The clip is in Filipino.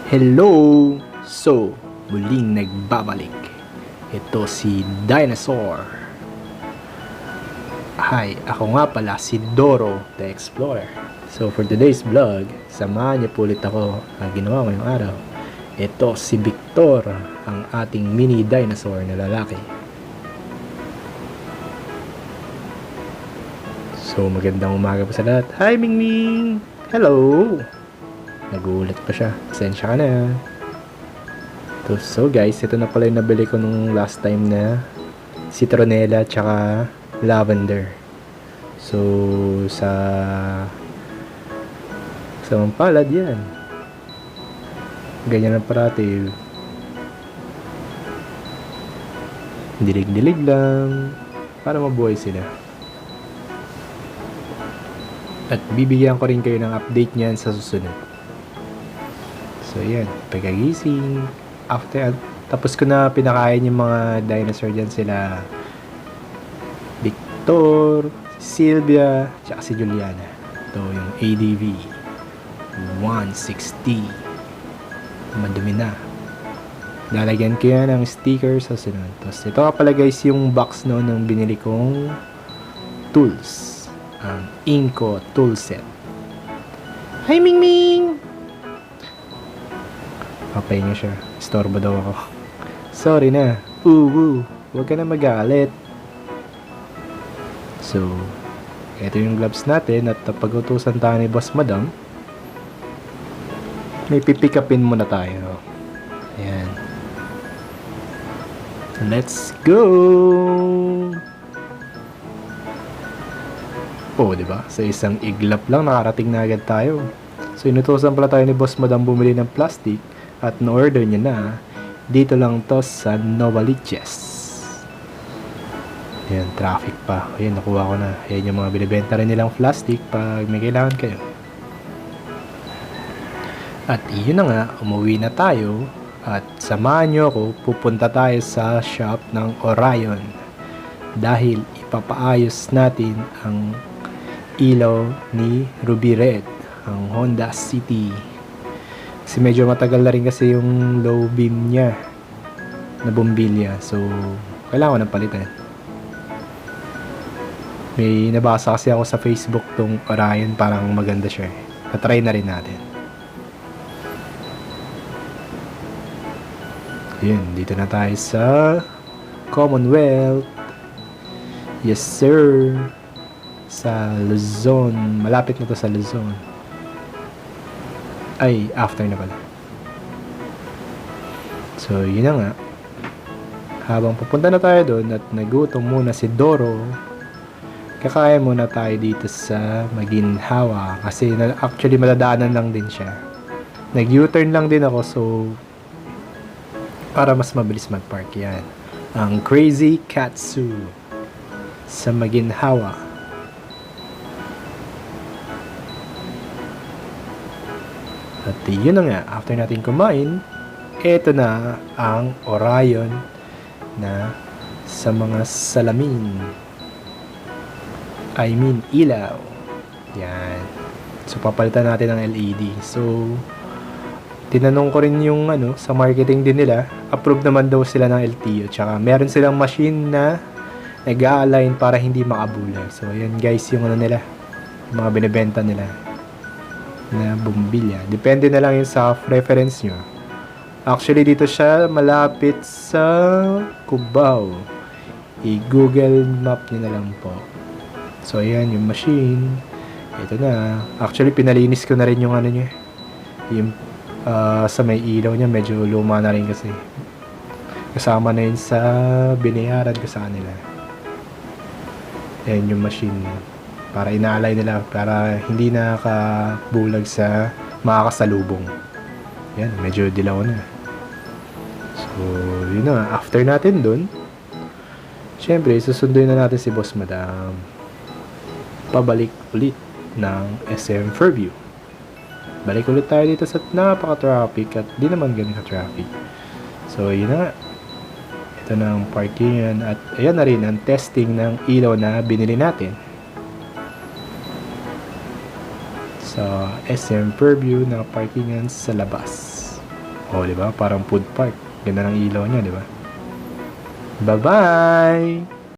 Hello! So, muling nagbabalik. Ito si Dinosaur. Hi, ako nga pala si Doro the Explorer. So, for today's vlog, samahan niyo po ulit ako ang ginawa ngayong araw. Ito si Victor, ang ating mini dinosaur na lalaki. So, magandang umaga po sa lahat. Hi, Mingming! Hello! Nagulat pa siya. Pasensya ka na. So guys, ito na pala yung nabili ko nung last time na citronella tsaka lavender. So, sa Mampalad yan. Ganyan lang parati. Dilig-dilig lang para mabuhay sila. At bibigyan ko rin kayo ng update niyan sa susunod. So yan, pagkagising, tapos ko na pinakain yung mga dinosaur dyan, sila Victor, Sylvia, tsaka si Juliana. Ito yung ADV 160. Madumi na. Lalagyan ko yan ng sticker sa sunod. Tapos ito pala guys yung box no ng binili kong tools. Ang Inco toolset. Hi Mingming! Papahinga siya. Istorbo daw ako. Sorry na. Huwag ka na magalit. So, ito yung gloves natin at pag-utusan tayo ni Boss Madam, may pipick upin muna tayo. Ayan. Let's go! Oh, diba? Sa isang iglap lang nakarating na agad tayo. So, inutusan pala tayo ni Boss Madam bumili ng plastic at na-order niya na. Dito lang to sa Novaliches. Ayan, traffic pa. Ayan, nakuha ko na. Ayan yung mga binibenta rin nilang plastic pag may kailangan kayo. At yun na nga, umuwi na tayo. At samahan nyo ako, pupunta tayo sa shop ng Orion. Dahil ipapaayos natin ang ilaw ni Ruby Red, ang Honda City. Kasi medyo matagal na rin kasi yung low beam niya na bombilya. So, kailangan ko ng palitan. May nabasa kasi ako sa Facebook tong Orion, parang maganda siya. Natry na rin natin. Yun, dito na tayo sa Commonwealth. Yes sir. Sa Luzon. Malapit na to sa Luzon. Ay, after na pala. So, yun na nga. Habang pupunta na tayo doon at nagutom muna si Doro, kakain muna tayo dito sa Maginhawa. Kasi actually madadaanan lang din siya. Nag-U-turn lang din ako, so para mas mabilis mag-park yan. Ang Crazy Cat Zoo sa Maginhawa. At yun na nga, after natin kumain, eto na ang Orion na sa mga salamin. I mean, ilaw. Yan. So, papalitan natin ng LED. So, tinanong ko rin yung sa marketing din nila. Approve naman daw sila ng LTO. Tsaka, meron silang machine na nag-a-align para hindi makabulag. So, yan guys, yung nila. Yung mga binibenta nila na bumbilya. Depende na lang yun sa preference nyo. Actually, dito siya malapit sa Cubao. I-Google map nyo na lang po. So, ayan yung machine. Ito na. Actually, pinalinis ko na rin yung niya. Yung sa may ilaw niya, medyo luma na rin kasi. Kasama na yun sa binayaran ko sa kanila. Ayan yung machine. Para inaalay nila, para hindi nakabulag sa makakasalubong. Yan, medyo dilaw na. So, yun na. After natin dun, syempre, susunduin na natin si Boss Madam. Pabalik ulit ng SM Fairview. Balik ulit tayo dito sa napaka-traffic at di naman ganun ka-traffic. So, yun na nga. Ito na ang parkingan at ayan na rin ang testing ng ilaw na binili natin. Sa SM Fairview na parkingan sa labas. Oh, di ba? Parang food park. Ganda ng ilaw niya, di ba? Bye-bye!